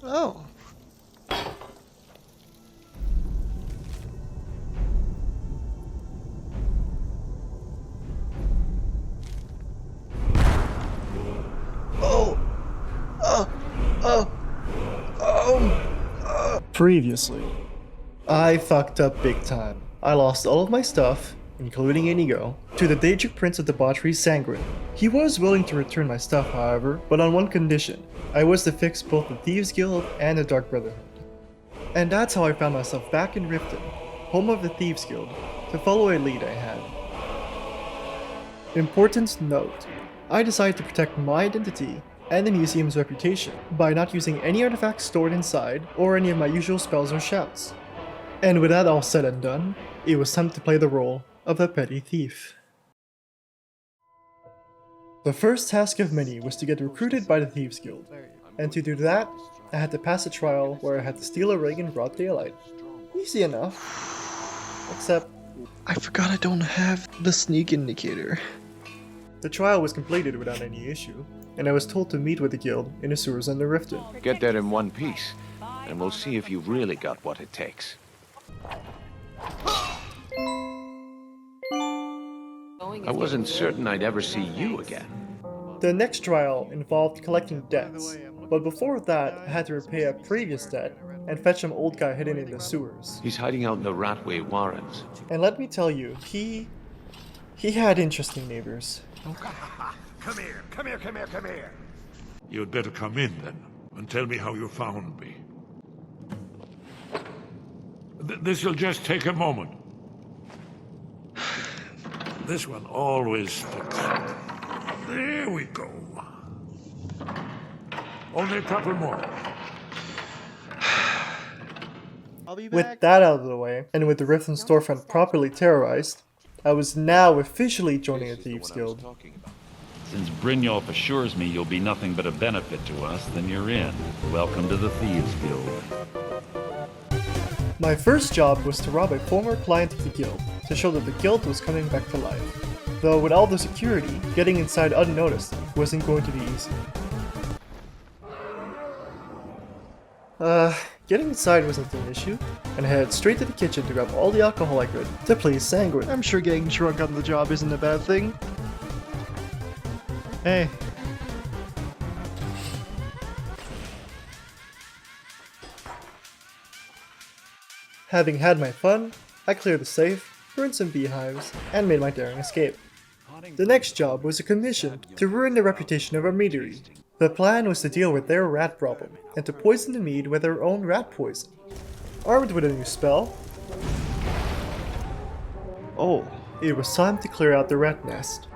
Oh. Previously, I fucked up big time. I lost all of my stuff, including Inigo, to the Daedric Prince of Debauchery, Sanguine. He was willing to return my stuff, however, but on one condition. I was to fix both the Thieves Guild and the Dark Brotherhood. And that's how I found myself back in Riften, home of the Thieves Guild, to follow a lead I had. Important note, I decided to protect my identity and the museum's reputation by not using any artifacts stored inside or any of my usual spells or shouts. And with that all said and done, it was time to play the role of a petty thief. The first task of many was to get recruited by the Thieves Guild, and to do that, I had to pass a trial where I had to steal a ring in broad daylight. Easy enough. Except, I forgot I don't have the sneak indicator. The trial was completed without any issue, and I was told to meet with the guild in the sewers under Riften. Get there in one piece, and we'll see if you've really got what it takes. I wasn't certain I'd ever see you again. The next trial involved collecting debts, but before that I had to repay a previous debt and fetch some old guy hidden in the sewers. He's hiding out in the Ratway Warrens. And let me tell you, he had interesting neighbors. Come here, come here, come here, come here. You'd better come in then, and tell me how you found me. This'll just take a moment. This one always sticks. There we go. Only a couple more. With that out of the way, and with the Riften storefront properly terrorized, I was now officially joining the Thieves Guild. Since Brynjolf assures me you'll be nothing but a benefit to us, then you're in. Welcome to the Thieves Guild. My first job was to rob a former client of the guild, to show that the guild was coming back to life. Though with all the security, getting inside unnoticed wasn't going to be easy. Getting inside wasn't an issue, and I headed straight to the kitchen to grab all the alcohol I could to please Sanguine. I'm sure getting drunk on the job isn't a bad thing. Hey. Having had my fun, I cleared the safe, burned some beehives, and made my daring escape. The next job was a commission to ruin the reputation of our meadery. The plan was to deal with their rat problem, and to poison the mead with their own rat poison. Armed with a new spell... Oh, it was time to clear out the rat nest.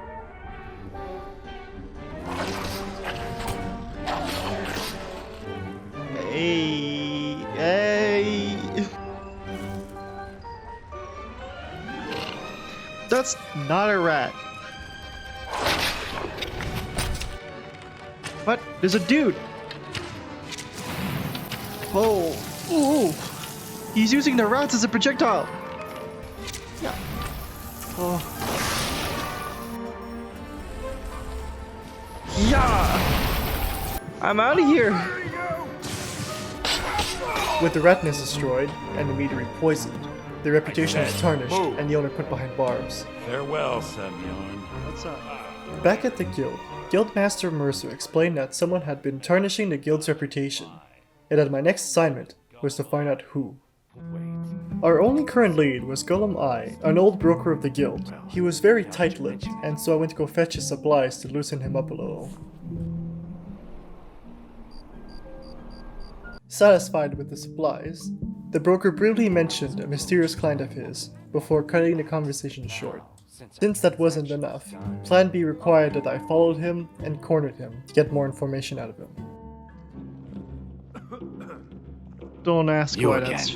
Hey... That's not a rat. What? There's a dude! Oh, ooh! He's using the rats as a projectile! Yeah. Oh. Yeah! I'm out of here! With the rat nest destroyed, and the meadery poisoned, the reputation was tarnished, and the owner put behind bars. Farewell, Sanguine. What's up? Back at the guild, Guildmaster Mercer explained that someone had been tarnishing the guild's reputation, and that my next assignment was to find out who. Our only current lead was Golem I, an old broker of the guild. He was very tight-lipped, and so I went to go fetch his supplies to loosen him up a little. Satisfied with the supplies, the broker briefly mentioned a mysterious client of his, before cutting the conversation short. Since that wasn't enough, Plan B required that I followed him and cornered him to get more information out of him. Don't ask You why again. that's...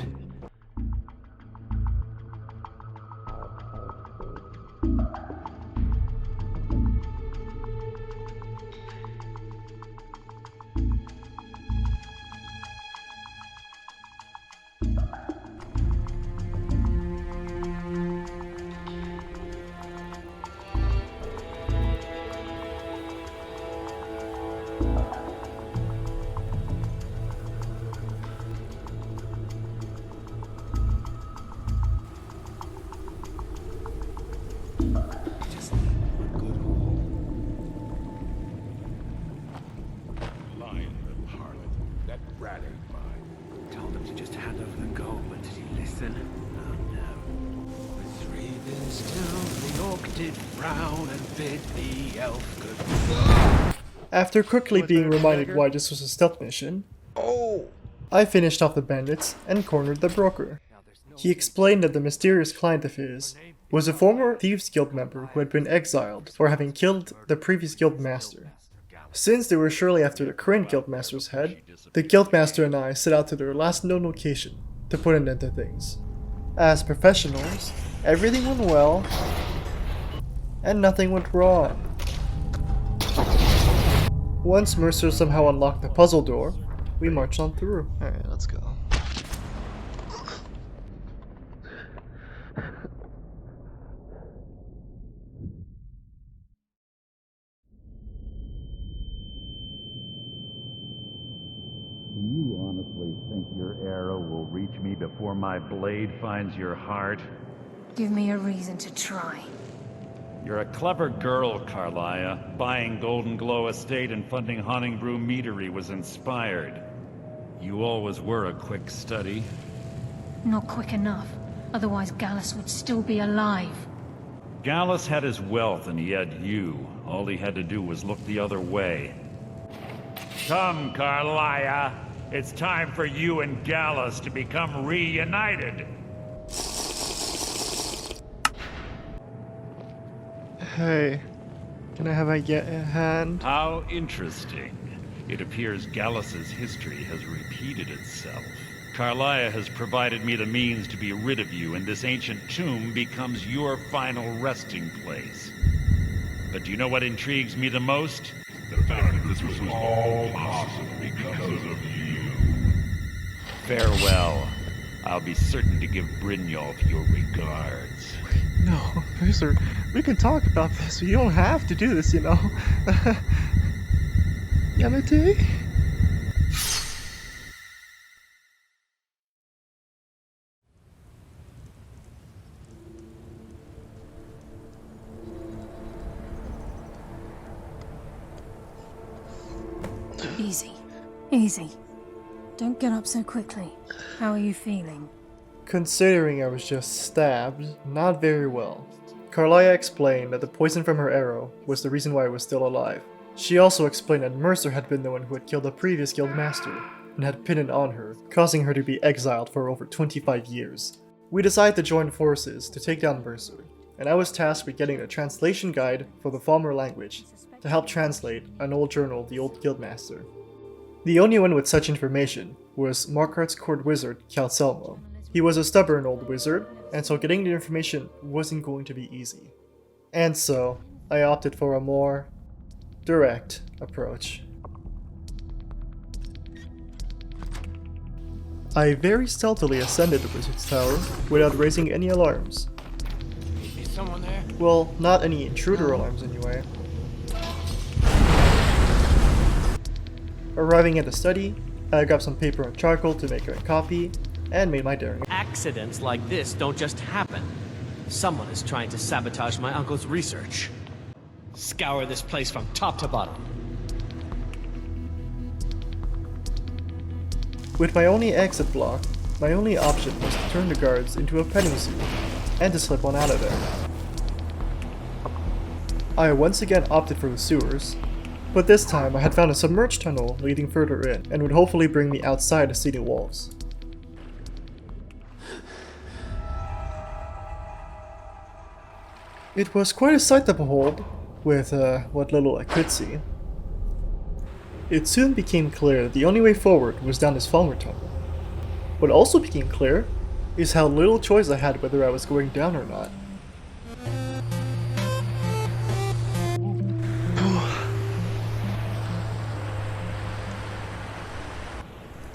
rat ain't mine. Told him to just hand over the gold, but did he listen? Oh no. With ravens down, the orc did frown and bid the elf good. After quickly being reminded why this was a stealth mission, I finished off the bandits and cornered the broker. He explained that the mysterious client of his was a former Thieves Guild member who had been exiled for having killed the previous guild master. Since they were shortly after the current guild master's head, the guild master and I set out to their last known location to put an end to things. As professionals, everything went well, and nothing went wrong. Once Mercer somehow unlocked the puzzle door, we marched on through. Alright, let's go. Do you honestly think your arrow will reach me before my blade finds your heart? Give me a reason to try. You're a clever girl, Carlia. Buying Golden Glow Estate and funding Haunting Brew Meadery was inspired. You always were a quick study. Not quick enough. Otherwise Gallus would still be alive. Gallus had his wealth and he had you. All he had to do was look the other way. Come, Carlia. It's time for you and Gallus to become reunited. Hey, can I have a hand? How interesting. It appears Gallus's history has repeated itself. Carlia has provided me the means to be rid of you, and this ancient tomb becomes your final resting place. But do you know what intrigues me the most? The fact that this was all possible because of you. Farewell. I'll be certain to give Brynjolf your regards. No, Mercer, we can talk about this. You don't have to do this, you know. Yamete? Easy. Easy. Don't get up so quickly. How are you feeling? Considering I was just stabbed, not very well. Carlia explained that the poison from her arrow was the reason why I was still alive. She also explained that Mercer had been the one who had killed the previous guild master, and had pinned it on her, causing her to be exiled for over 25 years. We decided to join forces to take down Mercer, and I was tasked with getting a translation guide for the Falmer language to help translate an old journal of the old guildmaster. The only one with such information was Markart's court wizard, Calcelmo. He was a stubborn old wizard, and so getting the information wasn't going to be easy. And so, I opted for a more direct approach. I very stealthily ascended the wizard's tower without raising any alarms. Is someone there? Well, not any intruder alarms anyway. Arriving at the study, I grabbed some paper and charcoal to make a copy, and made my daring. Accidents like this don't just happen. Someone is trying to sabotage my uncle's research. Scour this place from top to bottom. With my only exit block, my only option was to turn the guards into a petting zoo, and to slip on out of there. I once again opted for the sewers, but this time I had found a submerged tunnel leading further in, and would hopefully bring me outside the city walls. It was quite a sight to behold, with what little I could see. It soon became clear that the only way forward was down this Falmer tunnel. What also became clear is how little choice I had whether I was going down or not.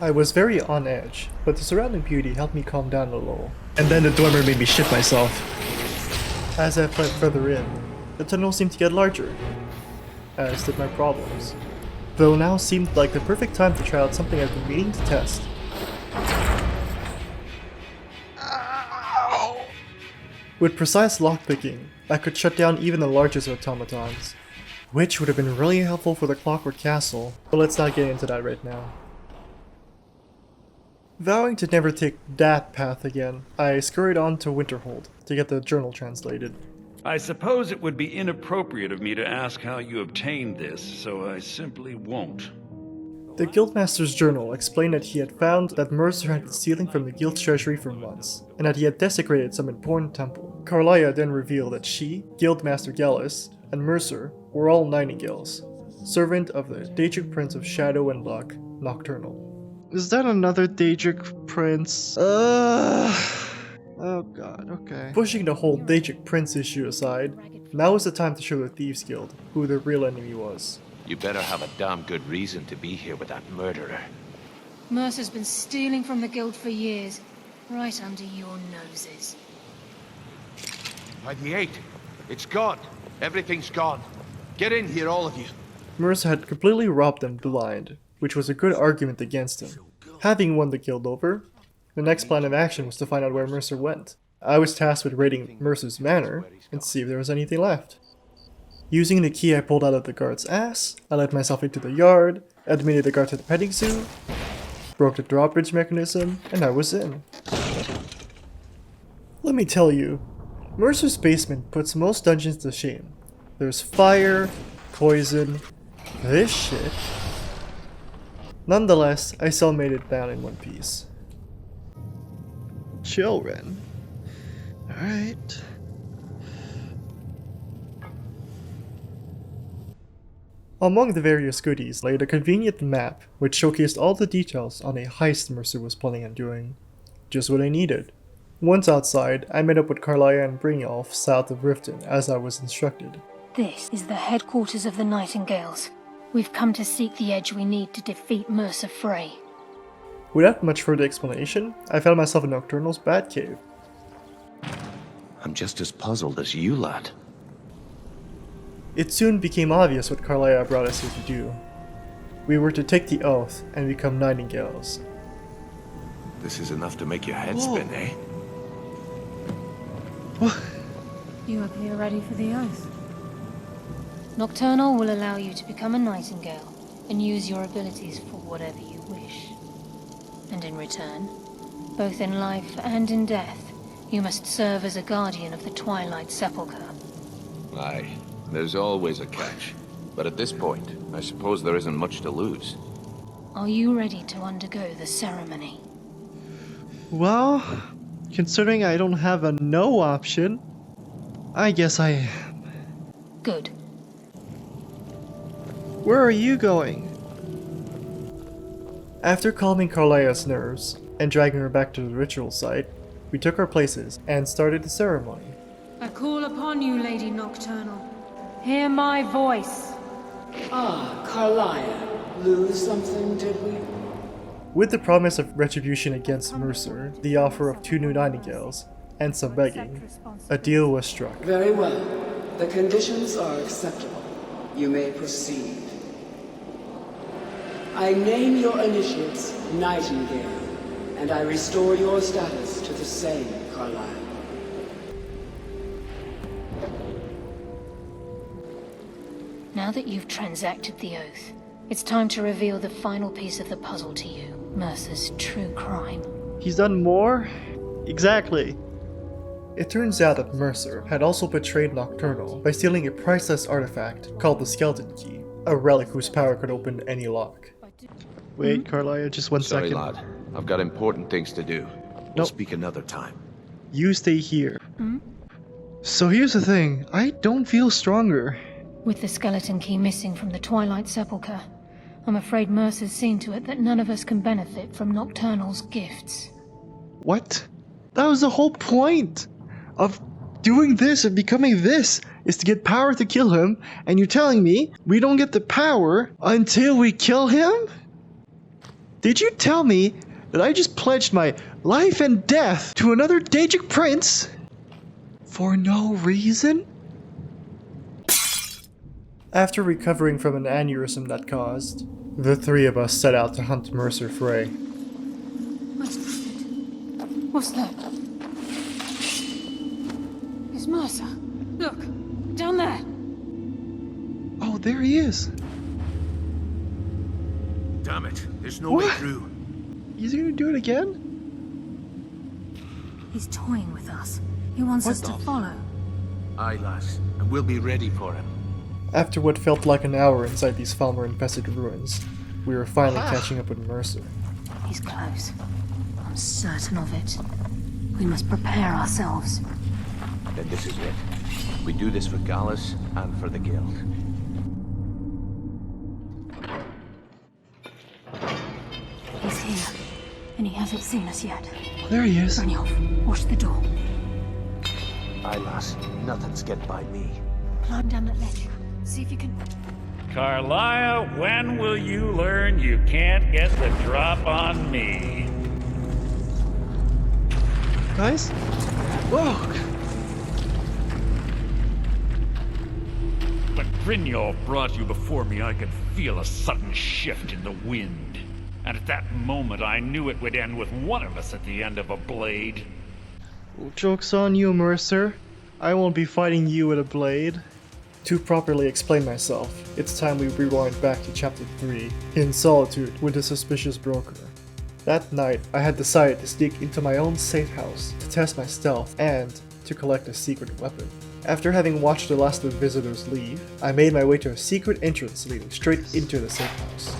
I was very on edge, but the surrounding beauty helped me calm down a little. And then the Dwemer made me shit myself. As I fled further in, the tunnel seemed to get larger, as did my problems. Though now seemed like the perfect time to try out something I've been meaning to test. With precise lockpicking, I could shut down even the largest automatons, which would have been really helpful for the Clockwork Castle, but let's not get into that right now. Vowing to never take that path again, I scurried on to Winterhold to get the journal translated. I suppose it would be inappropriate of me to ask how you obtained this, so I simply won't. The Guildmaster's journal explained that he had found that Mercer had been stealing from the Guild's treasury for months, and that he had desecrated some important temple. Carlia then revealed that she, Guildmaster Gallus, and Mercer were all Nightingales, servant of the Daedric Prince of Shadow and Luck, Nocturnal. Is that another Daedric Prince? Oh god, okay. Pushing the whole Daedric Prince issue aside, now is the time to show the Thieves Guild who their real enemy was. You better have a damn good reason to be here with that murderer. Mercer's been stealing from the guild for years, right under your noses. By the 8, it's gone. Everything's gone. Get in here, all of you. Mercer had completely robbed them blind, which was a good argument against him. Having won the guild over, the next plan of action was to find out where Mercer went. I was tasked with raiding Mercer's manor and see if there was anything left. Using the key I pulled out of the guard's ass, I led myself into the yard, admitted the guard to the petting zoo, broke the drawbridge mechanism, and I was in. Let me tell you, Mercer's basement puts most dungeons to shame. There's fire, poison, this shit. Nonetheless, I still made it down in one piece. Chill, Ren. Alright. Among the various goodies lay a convenient map which showcased all the details on a heist Mercer was planning on doing. Just what I needed. Once outside, I met up with Carlia and Brynjolf south of Riften as I was instructed. This is the headquarters of the Nightingales. We've come to seek the edge we need to defeat Mercer Frey. Without much further explanation, I found myself in Nocturnal's Batcave. I'm just as puzzled as you, lad. It soon became obvious what Carlia brought us here to do. We were to take the oath and become Nightingales. This is enough to make your head spin, eh? You appear ready for the oath. Nocturnal will allow you to become a Nightingale and use your abilities for whatever you wish. And in return, both in life and in death, you must serve as a guardian of the Twilight Sepulchre. Aye, there's always a catch. But at this point, I suppose there isn't much to lose. Are you ready to undergo the ceremony? Well, considering I don't have a no option, I guess I am. Good. Where are you going? After calming Carlia's nerves and dragging her back to the ritual site, we took our places and started the ceremony. I call upon you, Lady Nocturnal. Hear my voice. Ah, Carlia. Lose something, did we? With the promise of retribution against Mercer, the offer of 2 new Nightingales, and some begging, a deal was struck. Very well. The conditions are acceptable. You may proceed. I name your initiates Nightingale, and I restore your status to the same, Carlisle. Now that you've transacted the oath, it's time to reveal the final piece of the puzzle to you, Mercer's true crime. He's done more? Exactly. It turns out that Mercer had also betrayed Nocturnal by stealing a priceless artifact called the Skeleton Key, a relic whose power could open any lock. Wait, Carlia, just one Sorry, second. lad. I've got important things to do. We'll Nope. speak another time. You stay here. So here's the thing, I don't feel stronger. With the skeleton key missing from the Twilight Sepulchre, I'm afraid Mercer's seen to it that none of us can benefit from Nocturnal's gifts. What? That was the whole point of doing this and becoming this, is to get power to kill him, and you're telling me we don't get the power until we kill him? Did you tell me that I just pledged my life and death to another Daedric prince? For no reason? After recovering from an aneurysm that caused, the 3 of us set out to hunt Mercer Frey. What's that? It's Mercer. Look, down there. Oh, there he is. Damn it, there's no way through. He's gonna do it again? He's toying with us. He wants us to follow. Aye, lass, and we'll be ready for him. After what felt like an hour inside these Falmer-infested ruins, we were finally catching up with Mercer. He's close. I'm certain of it. We must prepare ourselves. Then this is it. We do this for Gallus and for the Guild. He's here, and he hasn't seen us yet. There he is. Brynjolf, watch the door. Aye, lass, nothing's getting by me. Climb down that ledge. See if you can... Carlia, when will you learn you can't get the drop on me? Guys? Whoa! When Brynjolf brought you before me, I could feel a sudden shift in the wind. And at that moment, I knew it would end with one of us at the end of a blade. Joke's on you, Mercer. I won't be fighting you with a blade. To properly explain myself, it's time we rewind back to Chapter 3, in Solitude with the Suspicious Broker. That night, I had decided to sneak into my own safe house to test my stealth and to collect a secret weapon. After having watched the last of the visitors leave, I made my way to a secret entrance leading straight into the safe house.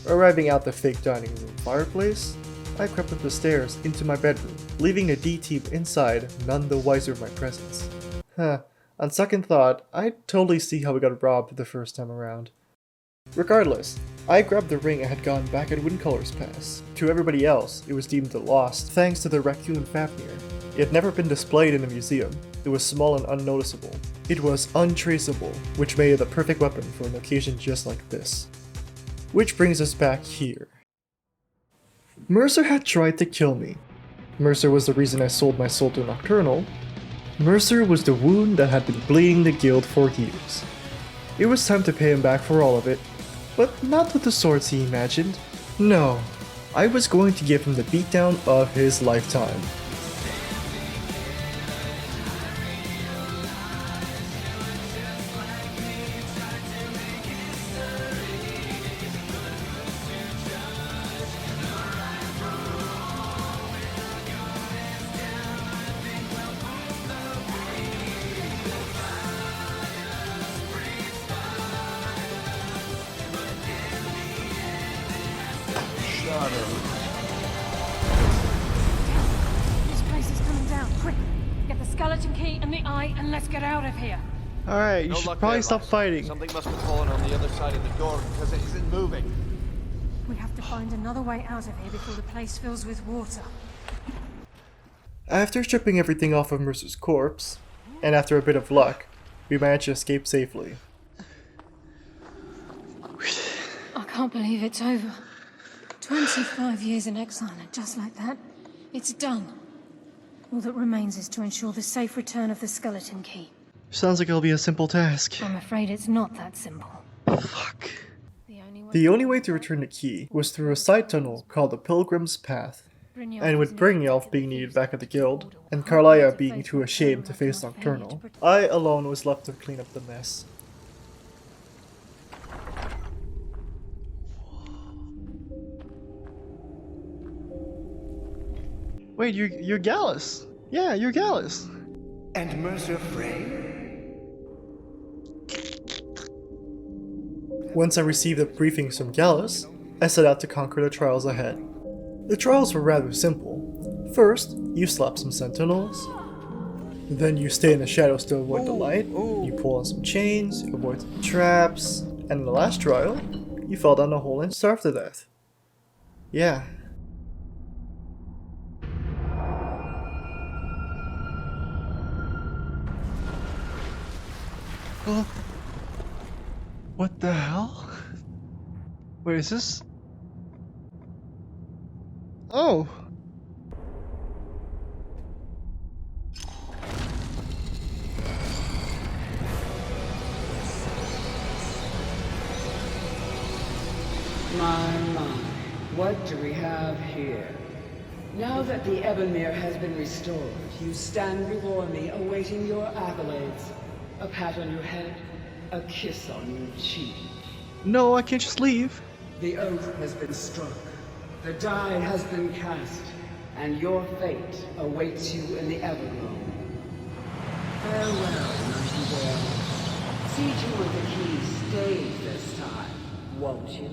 Arriving at the fake dining room fireplace, I crept up the stairs into my bedroom, leaving the D-team inside none the wiser of my presence. On second thought, I totally see how we got robbed the first time around. Regardless, I grabbed the ring and had gone back at Windcolor's Pass. To everybody else, it was deemed lost thanks to the raccoon Fafnir. It had never been displayed in a museum. It was small and unnoticeable. It was untraceable, which made it the perfect weapon for an occasion just like this. Which brings us back here. Mercer had tried to kill me. Mercer was the reason I sold my soul to Nocturnal. Mercer was the wound that had been bleeding the guild for years. It was time to pay him back for all of it, but not with the swords he imagined. No, I was going to give him the beatdown of his lifetime. This place is coming down. Quick! Get the skeleton key and the eye, and let's get out of here. Alright, you No should luck probably there, stop lass. fighting. Something must have fallen on the other side of the door because it isn't moving. We have to find another way out of here before the place fills with water. After stripping everything off of Mercer's corpse, and after a bit of luck, we managed to escape safely. I can't believe it's over. 25 years in exile, and just like that, it's done. All that remains is to ensure the safe return of the skeleton key. Sounds like it'll be a simple task. I'm afraid it's not that simple. Fuck. The The only way to return the key was through a side tunnel called the Pilgrim's Path. And with Brynjolf being needed back at the guild, and Carlia being too ashamed to face Nocturnal, I alone was left to clean up the mess. Wait, you're Gallus. Yeah, you're Gallus. And Mercer Frey? Once I received the briefings from Gallus, I set out to conquer the trials ahead. The trials were rather simple. First, you slap some sentinels. Then you stay in the shadows to avoid the light. You pull on some chains, avoid some traps. And in the last trial, you fell down a hole and starved to death. Yeah. Oh. What the hell? Wait, is this? Oh. My, what do we have here? Now that the Ebonmere has been restored, you stand before me awaiting your accolades. A pat on your head, a kiss on your cheek. No, I can't just leave. The oath has been struck. The die has been cast, and your fate awaits you in the Everglow. Farewell, Nightingale. See to it the key stays this time, won't you?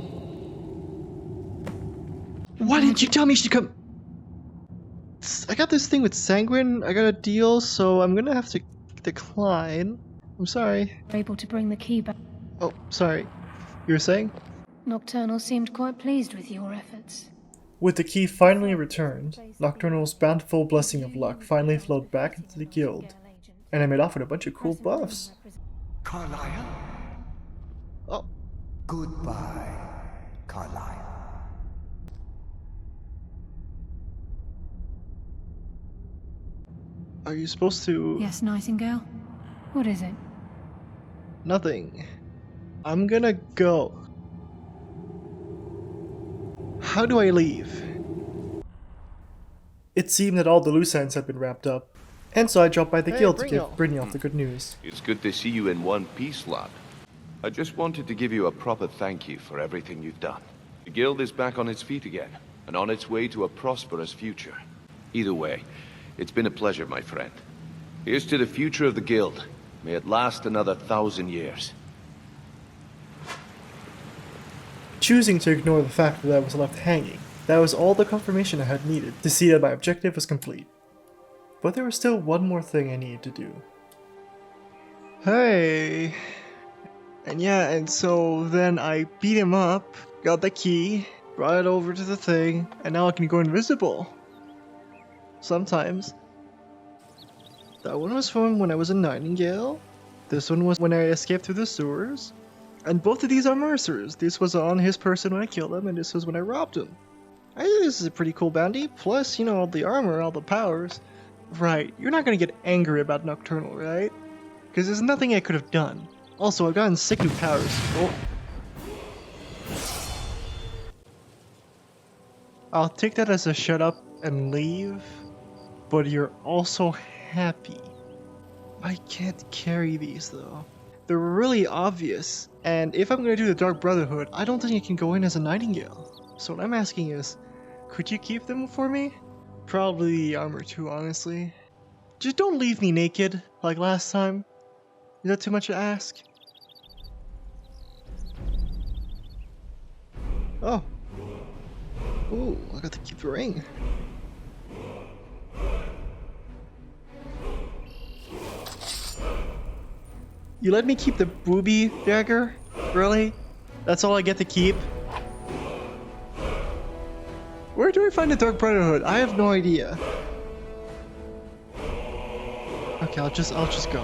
Why didn't you tell me she'd come? I got this thing with Sanguine. I got a deal, so I'm gonna have to decline. I'm sorry. Able to bring the key back. Oh, sorry. You were saying? Nocturnal seemed quite pleased with your efforts. With the key finally returned, Nocturnal's bountiful blessing of luck finally flowed back into the guild, and I made off with a bunch of cool buffs. Carlyle? Oh. Goodbye, Carlyle. Are you supposed to... Yes, Nightingale? What is it? Nothing. I'm gonna go. How do I leave? It seemed that all the loose ends had been wrapped up, and so I dropped by the guild to give Brynjolf the good news. It's good to see you in one piece, lad. I just wanted to give you a proper thank you for everything you've done. The guild is back on its feet again, and on its way to a prosperous future. Either way, it's been a pleasure, my friend. Here's to the future of the guild. May it last another 1,000 years. Choosing to ignore the fact that I was left hanging, that was all the confirmation I had needed to see that my objective was complete. But there was still one more thing I needed to do. Hey! And yeah, and so then I beat him up, got the key, brought it over to the thing, and now I can go invisible. Sometimes. That one was from when I was a Nightingale. This one was when I escaped through the sewers. And both of these are Mercer's. This was on his person when I killed him, and this was when I robbed him. I think this is a pretty cool bounty. Plus, you know, all the armor, all the powers. Right, you're not gonna get angry about Nocturnal, right? Because there's nothing I could have done. Also, I've gotten sick new powers. Oh. I'll take that as a shut up and leave. But you're also happy. I can't carry these though. They're really obvious, and if I'm gonna do the Dark Brotherhood, I don't think I can go in as a Nightingale. So what I'm asking is, could you keep them for me? Probably the armor too, honestly. Just don't leave me naked, like last time. Is that too much to ask? Oh. Ooh, I got to keep the ring. You let me keep the booby dagger? Really? That's all I get to keep? Where do I find the Dark Brotherhood? I have no idea. Okay, I'll just go.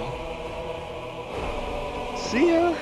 See ya!